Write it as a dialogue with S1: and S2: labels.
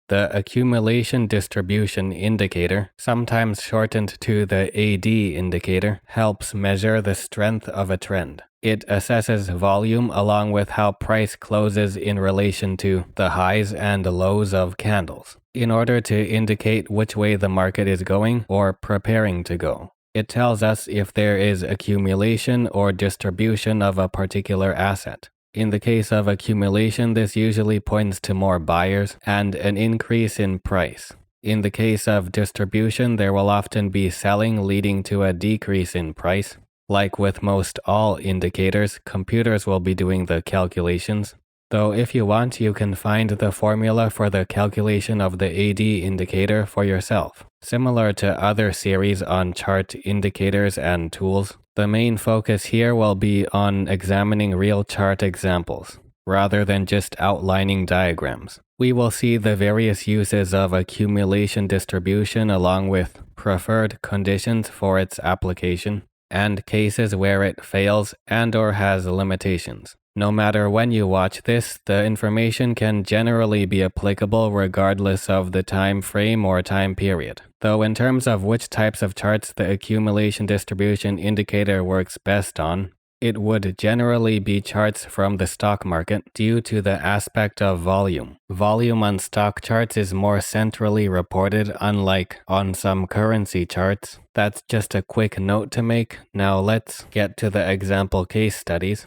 S1: The accumulation distribution indicator, sometimes shortened to the AD indicator, helps measure the strength of a trend. It assesses volume along with how price closes in relation to the highs and lows of candles, in order to indicate which way the market is going or preparing to go. It tells us if there is accumulation or distribution of a particular asset. In the case of accumulation, this usually points to more buyers and an increase in price. In the case of distribution, there will often be selling leading to a decrease in price. Like with most all indicators, computers will be doing the calculations. Though if you want, you can find the formula for the calculation of the AD indicator for yourself. Similar to other series on chart indicators and tools, the main focus here will be on examining real chart examples, rather than just outlining diagrams. We will see the various uses of accumulation distribution along with preferred conditions for its application, and cases where it fails and/or has limitations. No matter when you watch this, the information can generally be applicable regardless of the time frame or time period. Though in terms of which types of charts the accumulation distribution indicator works best on, it would generally be charts from the stock market due to the aspect of volume. Volume on stock charts is more centrally reported, unlike on some currency charts. That's just a quick note to make. Now let's get to the example case studies.